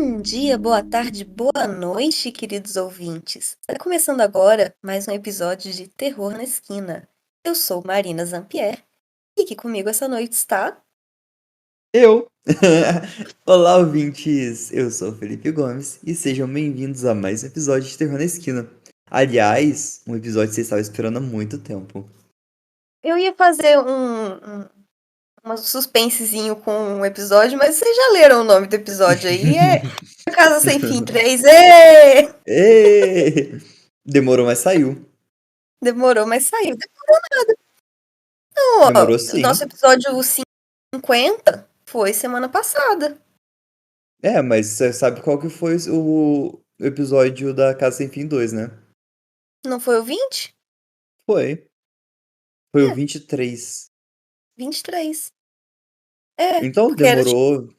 Bom dia, boa tarde, boa noite, queridos ouvintes. Está começando agora mais um episódio de Terror na Esquina. Eu sou Marina Zampier e aqui comigo essa noite está. Eu! Olá, ouvintes! Eu sou o Felipe Gomes e sejam bem-vindos a mais um episódio de Terror na Esquina. Aliás, um episódio que vocês estavam esperando há muito tempo. Eu ia fazer um suspensezinho com o episódio, mas vocês já leram o nome do episódio aí? É A Casa Sem Fim 3. Ê! Ê! Demorou, mas saiu. Demorou, mas saiu. Não, Demorou ó, o nosso sim. episódio 50 foi semana passada. É, mas você sabe qual que foi o episódio da Casa Sem Fim 2, né? Não foi o 20? Foi. Foi o É, 23. 23. É, Então, porque era demorou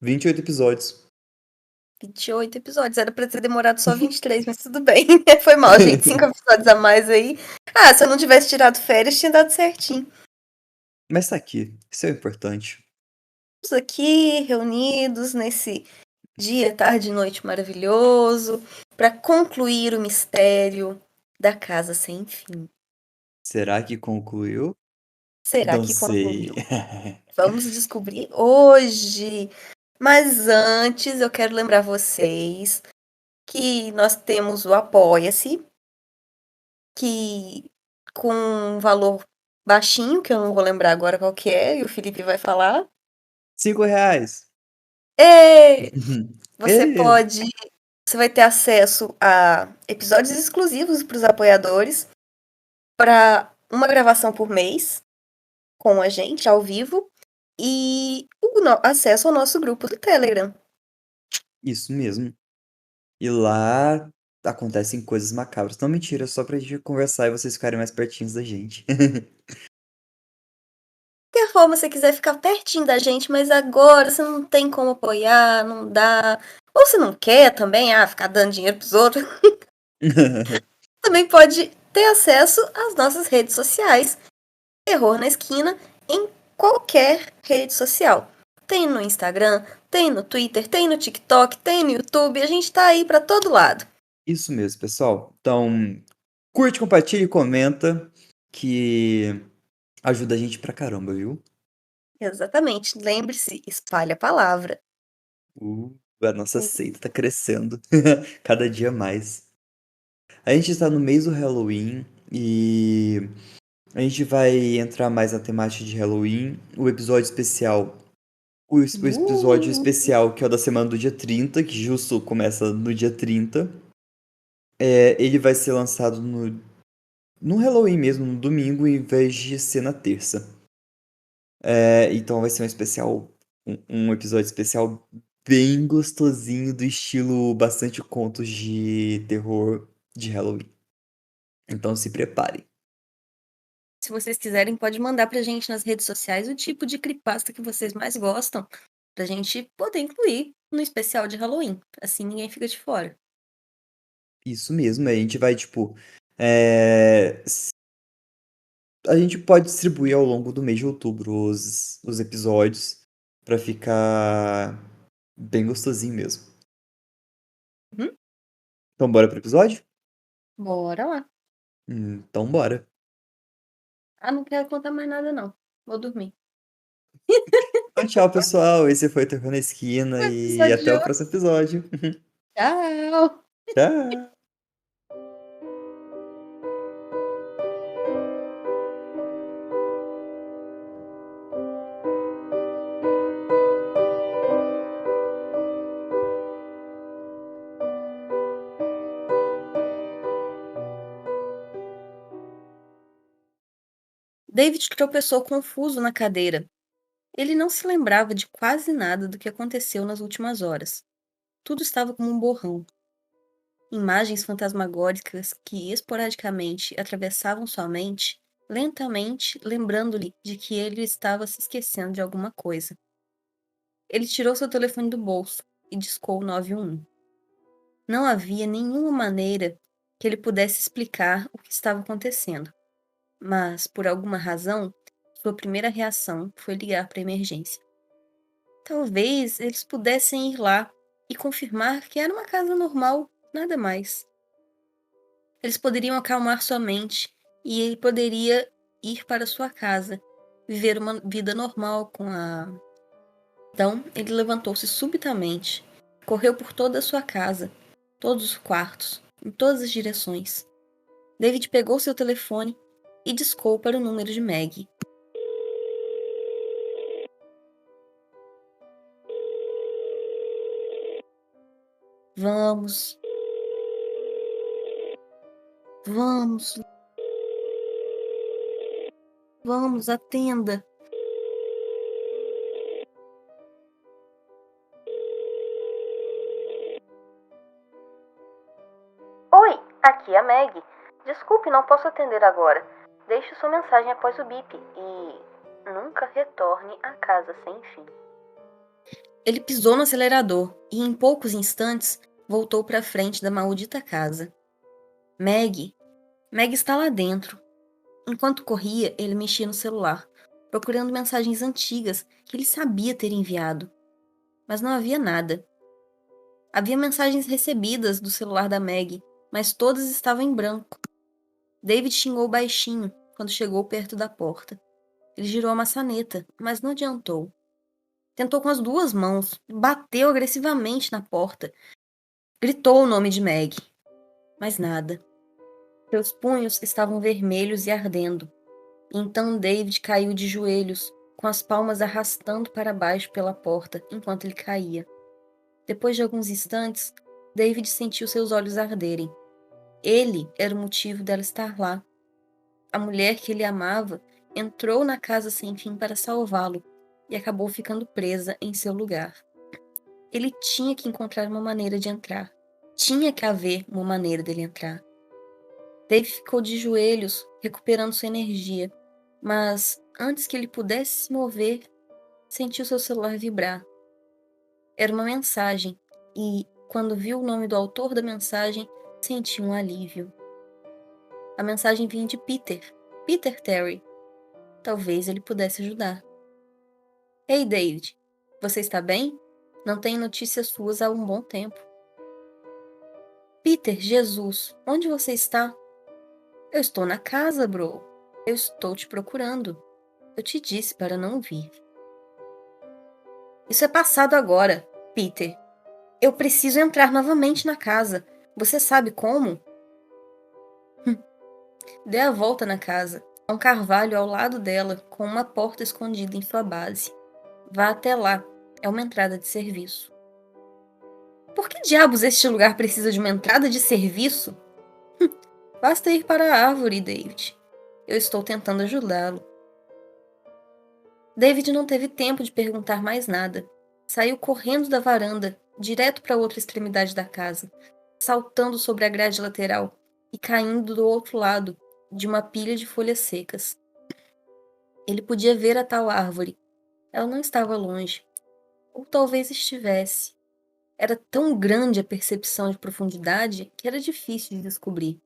28 episódios. 28 episódios. Era pra ter demorado só 23, mas tudo bem. Foi mal, gente. 5 episódios a mais aí. Ah, se eu não tivesse tirado férias, tinha dado certinho. Mas tá aqui. Isso é o importante. Estamos aqui reunidos nesse dia, tarde e noite maravilhoso para concluir o mistério da Casa Sem Fim. Será que concluiu? Será Não que sei. concluiu? Vamos descobrir hoje. Mas antes, eu quero lembrar vocês que nós temos o Apoia-se, que com um valor baixinho, que eu não vou lembrar agora qual que é, e o Felipe vai falar. R$ 5. E você Ê! pode, você vai ter acesso a episódios exclusivos para os apoiadores, para uma gravação por mês com a gente ao vivo e acesso ao nosso grupo do Telegram. Isso mesmo. E lá acontecem coisas macabras. Não, mentira, só pra gente conversar e vocês ficarem mais pertinhos da gente. De qualquer forma, você quiser ficar pertinho da gente, mas agora você não tem como apoiar, não dá. Ou você não quer também, ficar dando dinheiro pros outros. Também pode ter acesso às nossas redes sociais. Terror na Esquina em qualquer rede social. Tem no Instagram, tem no Twitter, tem no TikTok, tem no YouTube. A gente tá aí pra todo lado. Isso mesmo, pessoal. Então, curte, compartilha e comenta, que ajuda a gente pra caramba, viu? Exatamente. Lembre-se, espalhe a palavra. A nossa seita tá crescendo cada dia mais. A gente está no mês do Halloween e a gente vai entrar mais na temática de Halloween. O episódio especial, que é o da semana do dia 30, que justo começa no dia 30, ele vai ser lançado no Halloween mesmo, no domingo, em vez de ser na terça. Então vai ser um episódio especial bem gostosinho, do estilo bastante contos de terror de Halloween. Então se preparem. Se vocês quiserem, pode mandar pra gente nas redes sociais o tipo de creepypasta que vocês mais gostam, pra gente poder incluir no especial de Halloween. Assim ninguém fica de fora. Isso mesmo, a gente vai, tipo. é, A gente pode distribuir ao longo do mês de outubro os episódios pra ficar bem gostosinho mesmo. Uhum. Então bora pro episódio? Bora lá. Então bora. Não quero contar mais nada, não. Vou dormir. Então, tchau, pessoal. Esse foi o Terror na Esquina O e episódio de até o hoje. próximo episódio. Tchau! Tchau. David tropeçou confuso na cadeira. Ele não se lembrava de quase nada do que aconteceu nas últimas horas. Tudo estava como um borrão. Imagens fantasmagóricas que esporadicamente atravessavam sua mente, lentamente lembrando-lhe de que ele estava se esquecendo de alguma coisa. Ele tirou seu telefone do bolso e discou o 911. Não havia nenhuma maneira que ele pudesse explicar o que estava acontecendo, mas, por alguma razão, sua primeira reação foi ligar para a emergência. Talvez eles pudessem ir lá e confirmar que era uma casa normal, nada mais. Eles poderiam acalmar sua mente e ele poderia ir para sua casa, viver uma vida normal com a... Então, ele levantou-se subitamente, correu por toda a sua casa, todos os quartos, em todas as direções. David pegou seu telefone e discou para o número de Maggie. Vamos. Vamos. Vamos, atenda. Oi, aqui é a Maggie. Desculpe, não posso atender agora. Deixe sua mensagem após o bip e nunca retorne à casa sem fim. Ele pisou no acelerador e em poucos instantes voltou para a frente da maldita casa. Maggie está lá dentro. Enquanto corria, ele mexia no celular, procurando mensagens antigas que ele sabia ter enviado. Mas não havia nada. Havia mensagens recebidas do celular da Maggie, mas todas estavam em branco. David xingou baixinho quando chegou perto da porta. Ele girou a maçaneta, mas não adiantou. Tentou com as duas mãos, bateu agressivamente na porta. Gritou o nome de Maggie, mas nada. Seus punhos estavam vermelhos e ardendo. Então David caiu de joelhos, com as palmas arrastando para baixo pela porta enquanto ele caía. Depois de alguns instantes, David sentiu seus olhos arderem. Ele era o motivo dela estar lá. A mulher que ele amava entrou na casa sem fim para salvá-lo e acabou ficando presa em seu lugar. Ele tinha que encontrar uma maneira de entrar. Tinha que haver uma maneira dele entrar. Dave ficou de joelhos, recuperando sua energia, mas antes que ele pudesse se mover, sentiu seu celular vibrar. Era uma mensagem e, quando viu o nome do autor da mensagem, sentiu um alívio. A mensagem vinha de Peter Terry. Talvez ele pudesse ajudar. Ei, David, você está bem? Não tenho notícias suas há um bom tempo. Peter, Jesus, onde você está? Eu estou na casa, bro. Eu estou te procurando. Eu te disse para não vir. Isso é passado agora, Peter. Eu preciso entrar novamente na casa. Você sabe como? Dê a volta na casa. Há um carvalho ao lado dela, com uma porta escondida em sua base. Vá até lá. É uma entrada de serviço. Por que diabos este lugar precisa de uma entrada de serviço? Basta ir para a árvore, David. Eu estou tentando ajudá-lo. David não teve tempo de perguntar mais nada. Saiu correndo da varanda, direto para a outra extremidade da casa, saltando sobre a grade lateral e caindo do outro lado de uma pilha de folhas secas. Ele podia ver a tal árvore. Ela não estava longe. Ou talvez estivesse. Era tão grande a percepção de profundidade que era difícil de descobrir.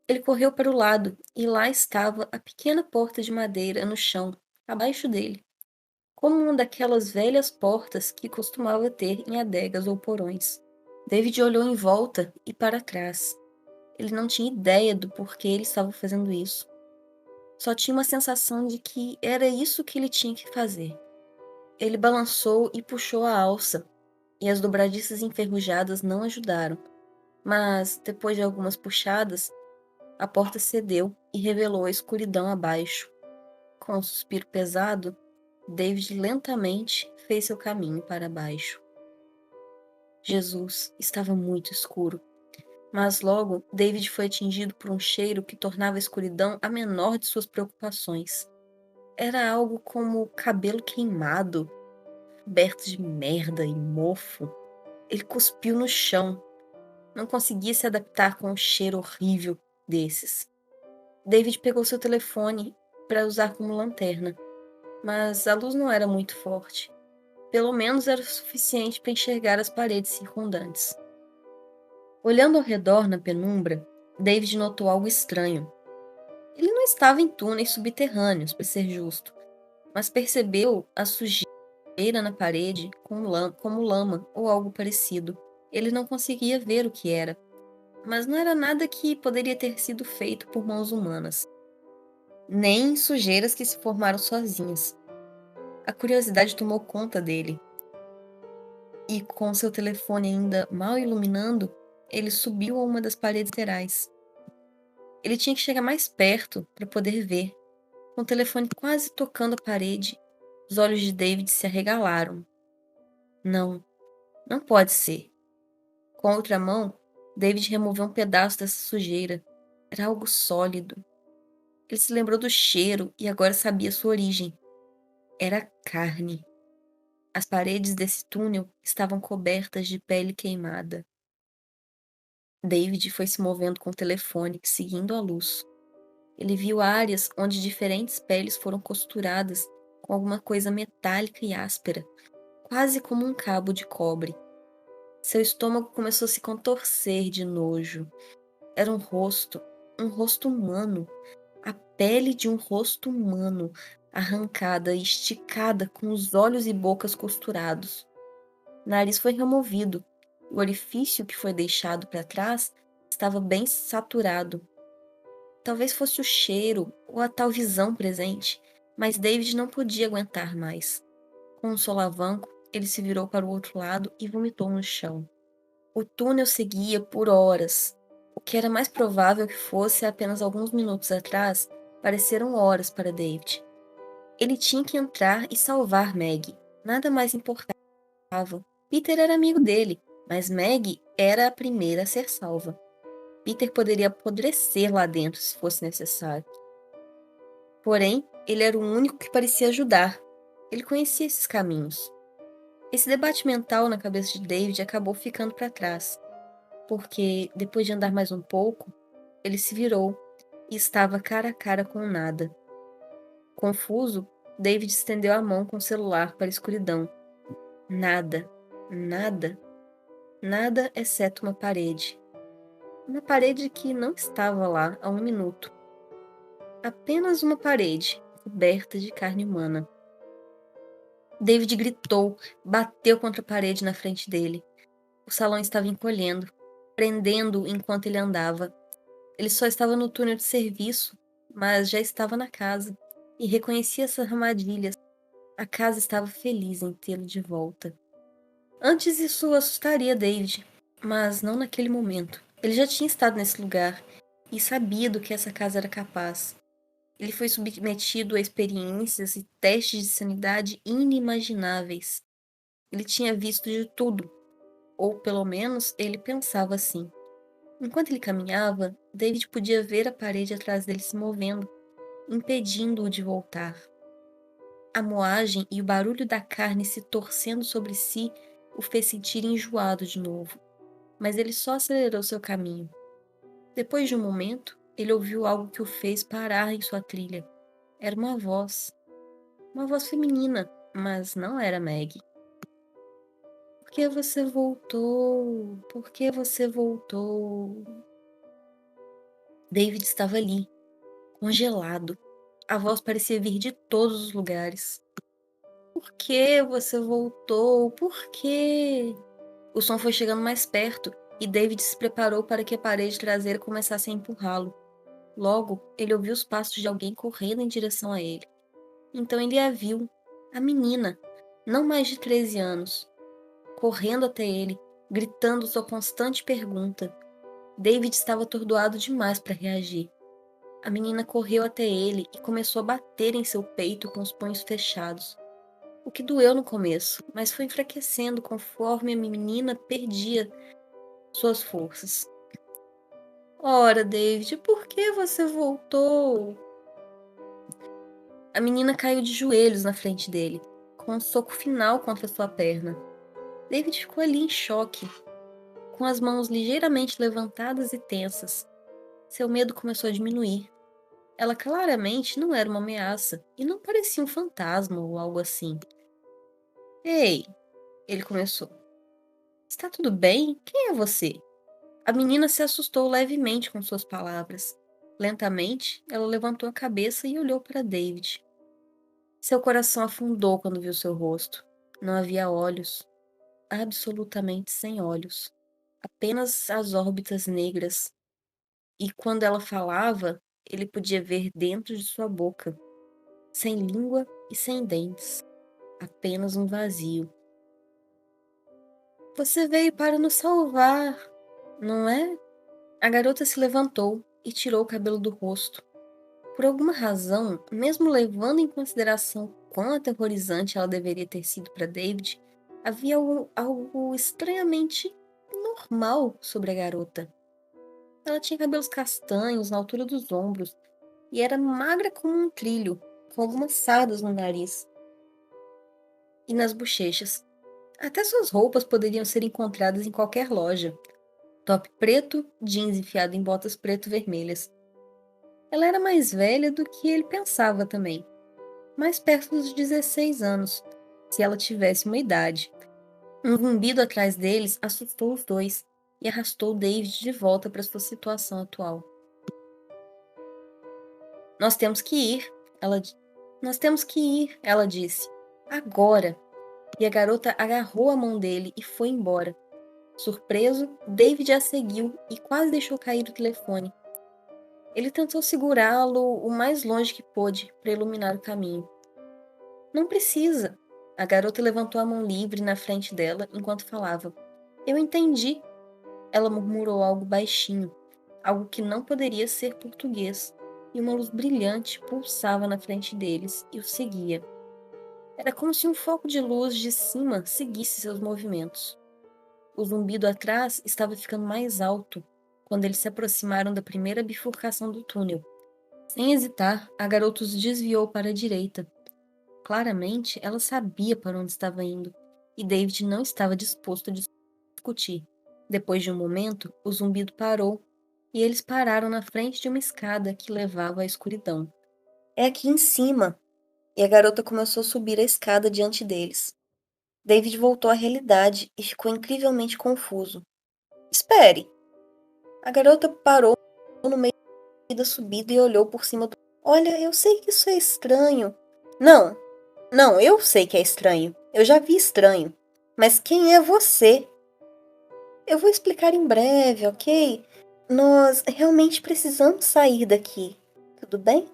Ele correu para o lado e lá estava a pequena porta de madeira no chão, abaixo dele, como uma daquelas velhas portas que costumava ter em adegas ou porões. David olhou em volta e para trás. Ele não tinha ideia do porquê ele estava fazendo isso. Só tinha uma sensação de que era isso que ele tinha que fazer. Ele balançou e puxou a alça, e as dobradiças enferrujadas não ajudaram. Mas, depois de algumas puxadas, a porta cedeu e revelou a escuridão abaixo. Com um suspiro pesado, David lentamente fez seu caminho para baixo. Jesus, estava muito escuro. Mas logo, David foi atingido por um cheiro que tornava a escuridão a menor de suas preocupações. Era algo como cabelo queimado, coberto de merda e mofo. Ele cuspiu no chão. Não conseguia se adaptar com um cheiro horrível desses. David pegou seu telefone para usar como lanterna, mas a luz não era muito forte. Pelo menos era o suficiente para enxergar as paredes circundantes. Olhando ao redor na penumbra, David notou algo estranho. Ele não estava em túneis subterrâneos, para ser justo, mas percebeu a sujeira sujeira na parede como lama ou algo parecido. Ele não conseguia ver o que era, mas não era nada que poderia ter sido feito por mãos humanas, nem sujeiras que se formaram sozinhas. A curiosidade tomou conta dele, e com seu telefone ainda mal iluminando, ele subiu a uma das paredes laterais. Ele tinha que chegar mais perto para poder ver. Com o telefone quase tocando a parede, os olhos de David se arregalaram. Não, não pode ser. Com a outra mão, David removeu um pedaço dessa sujeira. Era algo sólido. Ele se lembrou do cheiro e agora sabia sua origem. Era carne. As paredes desse túnel estavam cobertas de pele queimada. David foi se movendo com o telefone, seguindo a luz. Ele viu áreas onde diferentes peles foram costuradas com alguma coisa metálica e áspera, quase como um cabo de cobre. Seu estômago começou a se contorcer de nojo. Era um rosto humano, a pele de um rosto humano, arrancada e esticada com os olhos e bocas costurados. O nariz foi removido. O orifício que foi deixado para trás estava bem saturado. Talvez fosse o cheiro ou a tal visão presente, mas David não podia aguentar mais. Com um solavanco, ele se virou para o outro lado e vomitou no chão. O túnel seguia por horas. O que era mais provável que fosse apenas alguns minutos atrás, pareceram horas para David. Ele tinha que entrar e salvar Maggie. Nada mais importava. Peter era amigo dele, mas Maggie era a primeira a ser salva. Peter poderia apodrecer lá dentro se fosse necessário. Porém, ele era o único que parecia ajudar. Ele conhecia esses caminhos. Esse debate mental na cabeça de David acabou ficando para trás, porque, depois de andar mais um pouco, ele se virou e estava cara a cara com o nada. Confuso, David estendeu a mão com o celular para a escuridão. Nada, nada, nada exceto uma parede. Uma parede que não estava lá há um minuto. Apenas uma parede, coberta de carne humana. David gritou, bateu contra a parede na frente dele. O salão estava encolhendo, prendendo-o enquanto ele andava. Ele só estava no túnel de serviço, mas já estava na casa e reconhecia essas armadilhas. A casa estava feliz em tê-lo de volta. Antes isso assustaria David, mas não naquele momento. Ele já tinha estado nesse lugar e sabia do que essa casa era capaz. Ele foi submetido a experiências e testes de sanidade inimagináveis. Ele tinha visto de tudo, ou pelo menos ele pensava assim. Enquanto ele caminhava, David podia ver a parede atrás dele se movendo, impedindo-o de voltar. A moagem e o barulho da carne se torcendo sobre si o fez sentir enjoado de novo, mas ele só acelerou seu caminho. Depois de um momento, ele ouviu algo que o fez parar em sua trilha. Era uma voz feminina, mas não era Maggie. Por que você voltou? Por que você voltou? David estava ali, congelado. A voz parecia vir de todos os lugares. Por que você voltou? Por quê? O som foi chegando mais perto e David se preparou para que a parede traseira começasse a empurrá-lo. Logo, ele ouviu os passos de alguém correndo em direção a ele. Então ele a viu, a menina, não mais de 13 anos, correndo até ele, gritando sua constante pergunta. David estava atordoado demais para reagir. A menina correu até ele e começou a bater em seu peito com os punhos fechados. O que doeu no começo, mas foi enfraquecendo conforme a menina perdia suas forças. Ora, David, por que você voltou? A menina caiu de joelhos na frente dele, com um soco final contra sua perna. David ficou ali em choque, com as mãos ligeiramente levantadas e tensas. Seu medo começou a diminuir. Ela claramente não era uma ameaça e não parecia um fantasma ou algo assim. Ei, ele começou. Está tudo bem? Quem é você? A menina se assustou levemente com suas palavras. Lentamente, ela levantou a cabeça e olhou para David. Seu coração afundou quando viu seu rosto. Não havia olhos, absolutamente sem olhos, apenas as órbitas negras. E quando ela falava, ele podia ver dentro de sua boca, sem língua e sem dentes, apenas um vazio. Você veio para nos salvar, não é? A garota se levantou e tirou o cabelo do rosto. Por alguma razão, mesmo levando em consideração quão aterrorizante ela deveria ter sido para David, havia algo estranhamente normal sobre a garota. Ela tinha cabelos castanhos na altura dos ombros e era magra como um trilho, com algumas sardas no nariz e nas bochechas. Até suas roupas poderiam ser encontradas em qualquer loja. Top preto, jeans enfiado em botas preto-vermelhas. Ela era mais velha do que ele pensava também, mais perto dos 16 anos, se ela tivesse uma idade. Um zumbido atrás deles assustou os dois e arrastou David de volta para sua situação atual. Nós temos que ir, Nós temos que ir, ela disse. Agora. E a garota agarrou a mão dele e foi embora. Surpreso, David a seguiu e quase deixou cair o telefone. Ele tentou segurá-lo o mais longe que pôde para iluminar o caminho. Não precisa. A garota levantou a mão livre na frente dela enquanto falava. Eu entendi. Ela murmurou algo baixinho, algo que não poderia ser português, e uma luz brilhante pulsava na frente deles e o seguia. Era como se um foco de luz de cima seguisse seus movimentos. O zumbido atrás estava ficando mais alto quando eles se aproximaram da primeira bifurcação do túnel. Sem hesitar, a garota os desviou para a direita. Claramente, ela sabia para onde estava indo, e David não estava disposto a discutir. Depois de um momento, o zumbido parou, e eles pararam na frente de uma escada que levava à escuridão. É aqui em cima, e a garota começou a subir a escada diante deles. David voltou à realidade e ficou incrivelmente confuso. Espere! A garota parou no meio da subida e olhou por cima do... Olha, eu sei que isso é estranho. Não, eu sei que é estranho. Eu já vi estranho. Mas quem é você? Eu vou explicar em breve, ok? Nós realmente precisamos sair daqui. Tudo bem?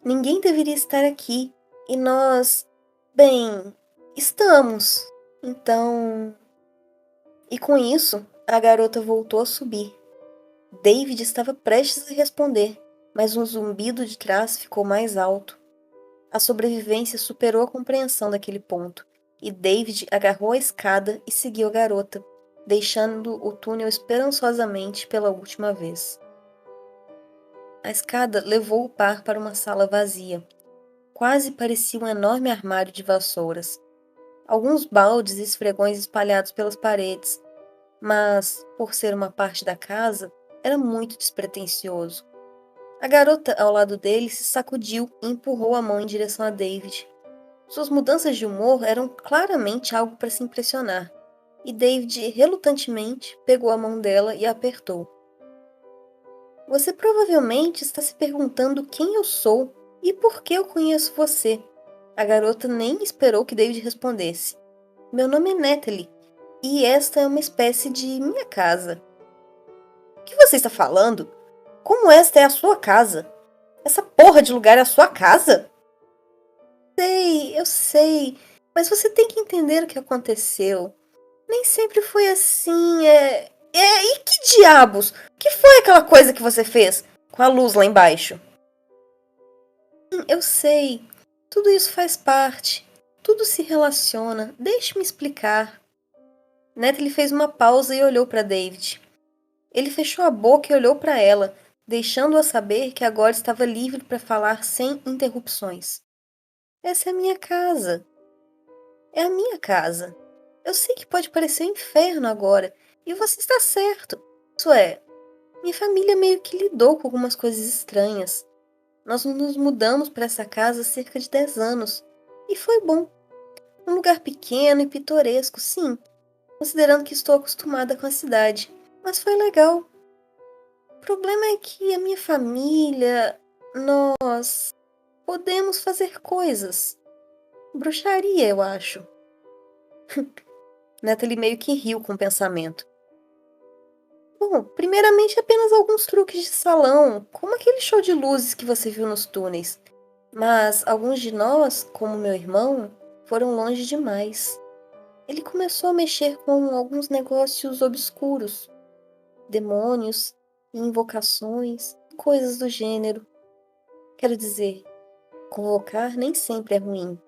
Ninguém deveria estar aqui. E nós... Bem, estamos. Então... E com isso, a garota voltou a subir. David estava prestes a responder, mas um zumbido de trás ficou mais alto. A sobrevivência superou a compreensão daquele ponto, e David agarrou a escada e seguiu a garota, deixando o túnel esperançosamente pela última vez. A escada levou o par para uma sala vazia. Quase parecia um enorme armário de vassouras. Alguns baldes e esfregões espalhados pelas paredes, mas, por ser uma parte da casa, era muito despretensioso. A garota ao lado dele se sacudiu e empurrou a mão em direção a David. Suas mudanças de humor eram claramente algo para se impressionar, e David relutantemente pegou a mão dela e a apertou. Você provavelmente está se perguntando quem eu sou e por que eu conheço você. A garota nem esperou que David respondesse. Meu nome é Natalie, e esta é uma espécie de minha casa. O que você está falando? Como esta é a sua casa? Essa porra de lugar é a sua casa? Eu sei, mas você tem que entender o que aconteceu. Nem sempre foi assim, e que diabos? O que foi aquela coisa que você fez com a luz lá embaixo? Eu sei. Tudo isso faz parte. Tudo se relaciona. Deixe-me explicar. Natalie fez uma pausa e olhou para David. Ele fechou a boca e olhou para ela, deixando-a saber que agora estava livre para falar sem interrupções. Essa é a minha casa. É a minha casa. Eu sei que pode parecer um inferno agora, e você está certo. Isso é, minha família meio que lidou com algumas coisas estranhas. Nós nos mudamos para essa casa há cerca de 10 anos, e foi bom. Um lugar pequeno e pitoresco, sim, considerando que estou acostumada com a cidade, mas foi legal. O problema é que a minha família, nós podemos fazer coisas. Bruxaria, eu acho. Natalie meio que riu com o pensamento. Bom, primeiramente apenas alguns truques de salão, como aquele show de luzes que você viu nos túneis. Mas alguns de nós, como meu irmão, foram longe demais. Ele começou a mexer com alguns negócios obscuros, demônios, invocações, coisas do gênero. Quero dizer, convocar nem sempre é ruim.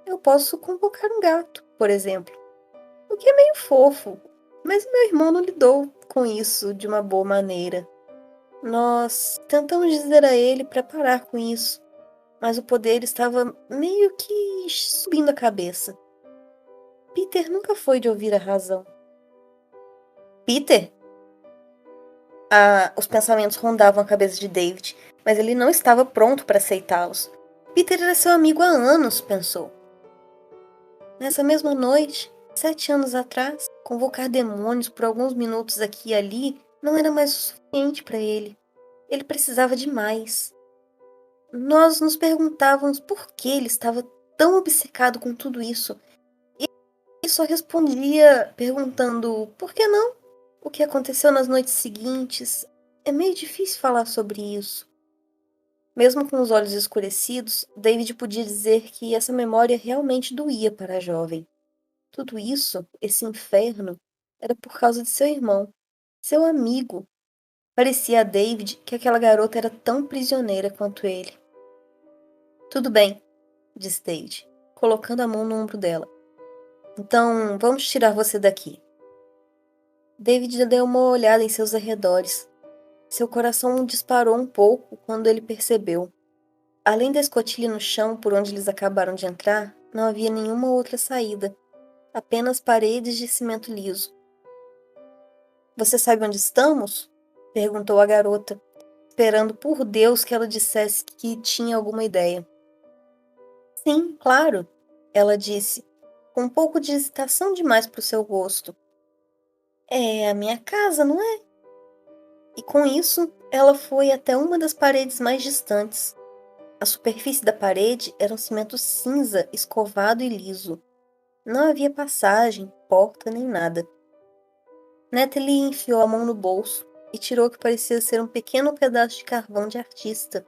Eu posso convocar um gato, por exemplo, o que é meio fofo, mas meu irmão não lidou com isso de uma boa maneira. Nós tentamos dizer a ele para parar com isso, mas o poder estava meio que subindo a cabeça. Peter nunca foi de ouvir a razão. Peter? Os pensamentos rondavam a cabeça de David, mas ele não estava pronto para aceitá-los. Peter era seu amigo há anos, pensou. Nessa mesma noite, 7 anos atrás, convocar demônios por alguns minutos aqui e ali não era mais o suficiente para ele. Ele precisava de mais. Nós nos perguntávamos por que ele estava tão obcecado com tudo isso. E ele só respondia perguntando por que não? O que aconteceu nas noites seguintes? É meio difícil falar sobre isso. Mesmo com os olhos escurecidos, David podia dizer que essa memória realmente doía para a jovem. Tudo isso, esse inferno, era por causa de seu irmão, seu amigo. Parecia a David que aquela garota era tão prisioneira quanto ele. Tudo bem, disse David, colocando a mão no ombro dela. Então, vamos tirar você daqui. David deu uma olhada em seus arredores. Seu coração disparou um pouco quando ele percebeu. Além da escotilha no chão por onde eles acabaram de entrar, não havia nenhuma outra saída. Apenas paredes de cimento liso. Você sabe onde estamos? Perguntou a garota, esperando por Deus que ela dissesse que tinha alguma ideia. Sim, claro, ela disse, com um pouco de hesitação demais para o seu gosto. É a minha casa, não é? E com isso, ela foi até uma das paredes mais distantes. A superfície da parede era um cimento cinza, escovado e liso. Não havia passagem, porta nem nada. Natalie enfiou a mão no bolso e tirou o que parecia ser um pequeno pedaço de carvão de artista.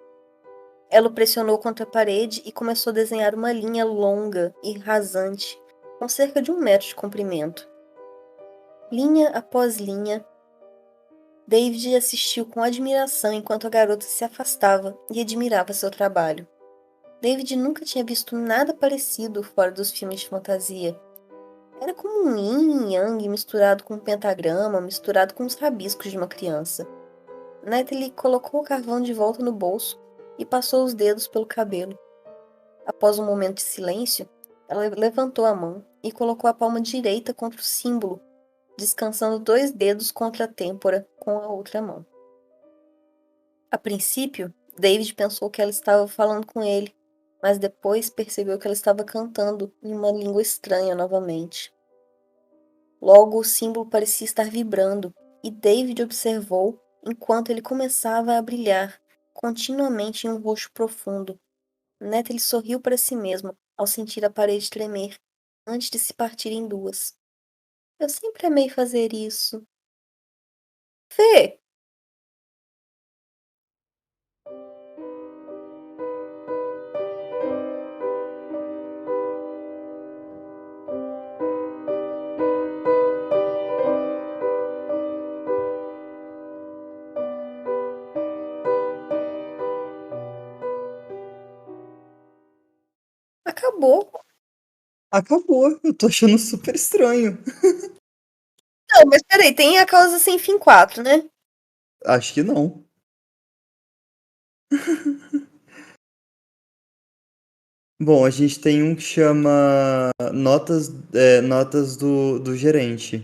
Ela o pressionou contra a parede e começou a desenhar uma linha longa e rasante, com cerca de 1 metro de comprimento. Linha após linha, David assistiu com admiração enquanto a garota se afastava e admirava seu trabalho. David nunca tinha visto nada parecido fora dos filmes de fantasia. Era como um yin e yang misturado com um pentagrama, misturado com os rabiscos de uma criança. Natalie colocou o carvão de volta no bolso e passou os dedos pelo cabelo. Após um momento de silêncio, ela levantou a mão e colocou a palma direita contra o símbolo, descansando 2 dedos contra a têmpora com a outra mão. A princípio, David pensou que ela estava falando com ele, mas depois percebeu que ela estava cantando em uma língua estranha novamente. Logo, o símbolo parecia estar vibrando, e David observou enquanto ele começava a brilhar, continuamente em um roxo profundo. Natalie sorriu para si mesma ao sentir a parede tremer, antes de se partir em 2. Eu sempre amei fazer isso. Fê! Acabou. Acabou, eu tô achando super estranho. Não, mas peraí, tem a Causa Sem Fim 4, né? Acho que não. Bom, a gente tem um que chama Notas do Gerente.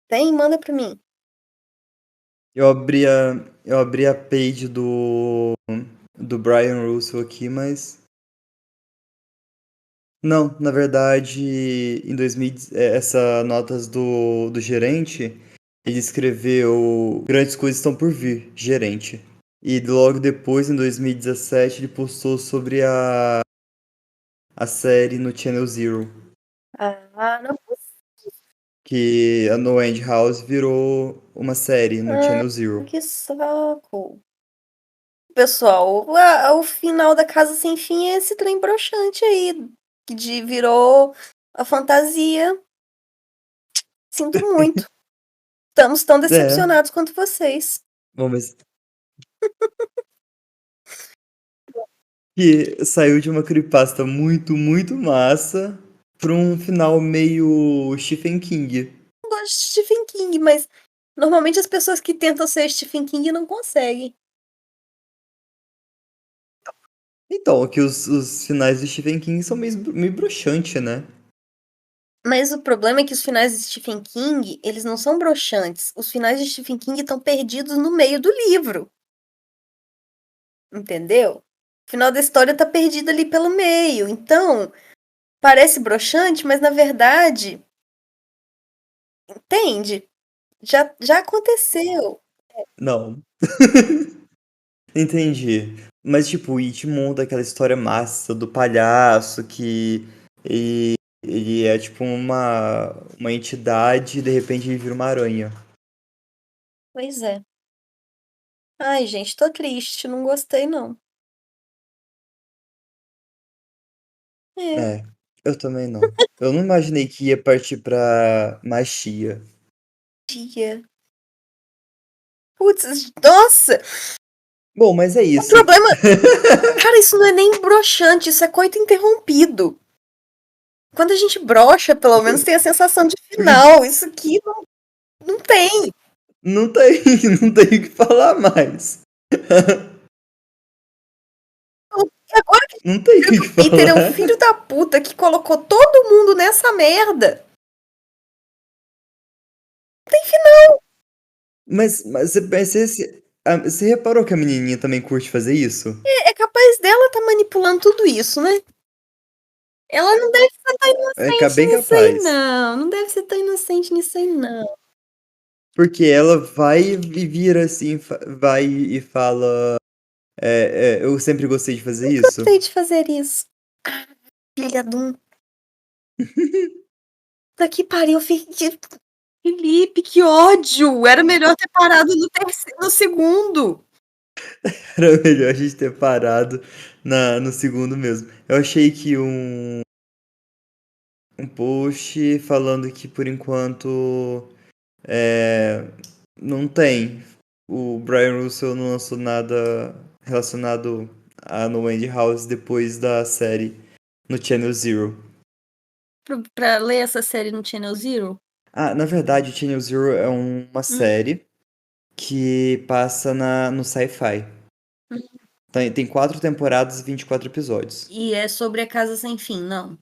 Tem? Manda pra mim. Eu abri a, eu abri a page do Brian Russell aqui, mas. Não, na verdade, em 2000, essa Notas do Gerente, ele escreveu Grandes Coisas Estão por Vir, Gerente. E logo depois, em 2017, ele postou sobre a a série no Channel Zero, Ah, não. que a No End House virou uma série no Ah, Channel Zero. que saco. Pessoal, o final da Casa Sem Fim é esse trem broxante aí, que virou a fantasia. Sinto muito. Estamos tão É, decepcionados quanto vocês. vamos ver. Que saiu de uma creepypasta muito, muito massa pra um final meio Stephen King. Eu gosto de Stephen King, mas normalmente as pessoas que tentam ser Stephen King não conseguem. Então, que os finais do Stephen King são meio broxante, né? Mas o problema é que os finais de Stephen King, eles não são broxantes. Os finais de Stephen King estão perdidos no meio do livro. Entendeu? O final da história tá perdido ali pelo meio. Então, parece broxante, mas na verdade, entende? Já aconteceu. Não. Entendi. Mas, tipo, o It monta aquela história massa do palhaço que ele, ele é, tipo, uma entidade e de repente ele vira uma aranha. Pois é. Ai, gente, tô triste, não gostei não. É, É, eu também não. Eu não imaginei que ia partir pra magia. tia. Putz, nossa! Bom, mas é O isso. problema, cara, isso não é nem broxante, isso é coito interrompido. Quando a gente brocha, pelo menos tem a sensação de final. Isso aqui não tem. Não tem, não tem o que falar mais. E agora que Não tem o o que Peter é um falar. filho da puta que colocou todo mundo nessa merda. Você reparou que a menininha também curte fazer isso? É capaz dela tá manipulando tudo isso, né? Ela não deve ser tão É inocente bem nisso aí, capaz. não. Não deve ser tão inocente nisso aí, não. Porque ela vai e vira assim, vai e fala. Eu sempre gostei de fazer isso. Gostei de fazer isso. Filha de um. Daqui pariu, Felipe, que ódio! Era melhor ter parado no segundo. Era melhor a gente ter parado no segundo mesmo. Eu achei que um post falando que por enquanto é, não tem. O Brian Russell não lançou nada relacionado a No End House depois da série no Channel Zero. Pra ler essa série no Channel Zero? Ah, na verdade, o Channel Zero é uma Hum, série que passa no Sci-Fi. hum. Tem 4 temporadas e 24 episódios. E é sobre a Casa Sem Fim, não.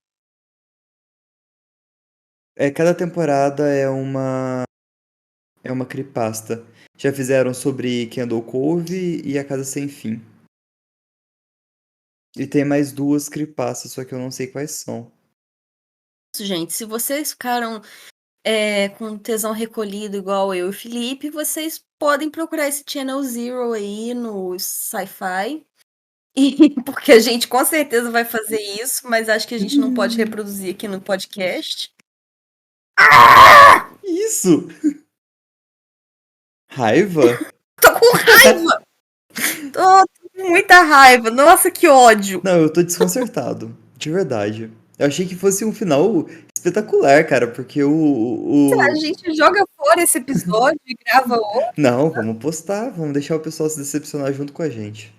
Cada temporada é uma creepypasta. Já fizeram sobre Kendall Cove e A Casa Sem Fim. E tem mais 2 creepypastas, só que eu não sei quais são. Gente, se vocês ficaram com tesão recolhido igual eu e o Felipe, vocês podem procurar esse Channel Zero aí no Sci-Fi. Porque a gente com certeza vai fazer isso, mas acho que a gente não pode reproduzir aqui no podcast. Isso! Raiva? Tô com raiva! Tô com muita raiva. Nossa, que ódio! Não, eu tô desconcertado. De verdade. Eu achei que fosse um final espetacular, cara, porque A gente joga fora esse episódio e grava outro. Não, vamos postar, vamos deixar o pessoal se decepcionar junto com a gente.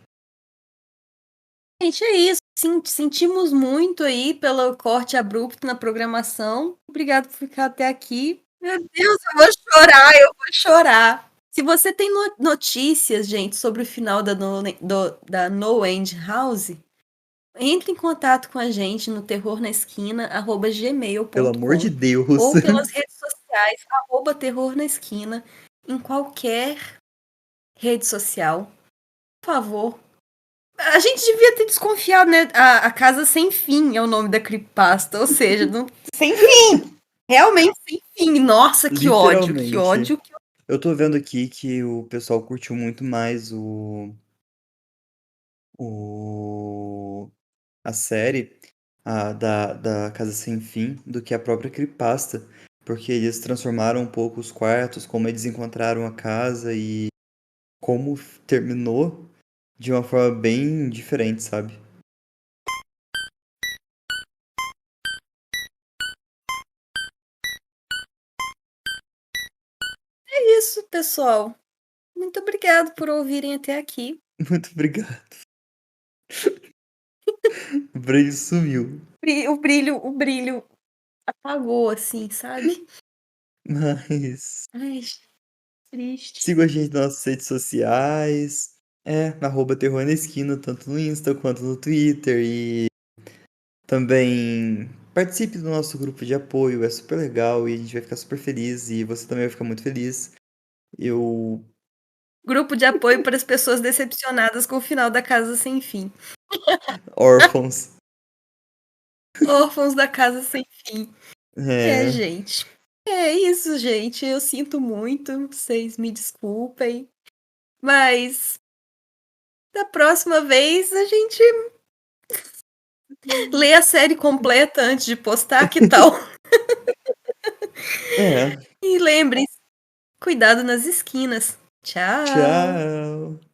Gente, é isso. Sentimos muito aí pelo corte abrupto na programação. Obrigado por ficar até aqui. Meu Deus, eu vou chorar, eu vou chorar. Se você tem notícias, gente, sobre o final da No End House, entre em contato com a gente no Pelo amor de terrornaesquina@gmail.com Deus. ou pelas redes sociais, @terrornaesquina, em qualquer rede social. Por favor. A gente devia ter desconfiado, né? A Casa Sem Fim é o nome da creepypasta, ou seja, sem fim! Realmente sem fim. Nossa, que ódio, que Literalmente. ódio, que ódio. Eu tô vendo aqui que o pessoal curtiu muito mais a série. da Casa Sem Fim do que a própria creepypasta, porque eles transformaram um pouco os quartos, como eles encontraram a casa e como terminou de uma forma bem diferente, sabe? É isso, pessoal. Muito obrigado por ouvirem até aqui. Muito obrigado. O Brady sumiu. O brilho apagou, assim, sabe? Mas Ai, triste. siga a gente nas nossas redes sociais. @Terror na Esquina, tanto no Insta quanto no Twitter. E também participe do nosso grupo de apoio, é super legal e a gente vai ficar super feliz. E você também vai ficar muito feliz. Eu. Grupo de apoio para as pessoas decepcionadas com o final da Casa Sem Fim. Órfãos. Órfãos da Casa Sem Fim. É. Gente. É isso, gente. Eu sinto muito. Vocês me desculpem. Mas da próxima vez a gente lê a série completa antes de postar, que tal? É. E lembrem-se, cuidado nas esquinas. Tchau! Tchau.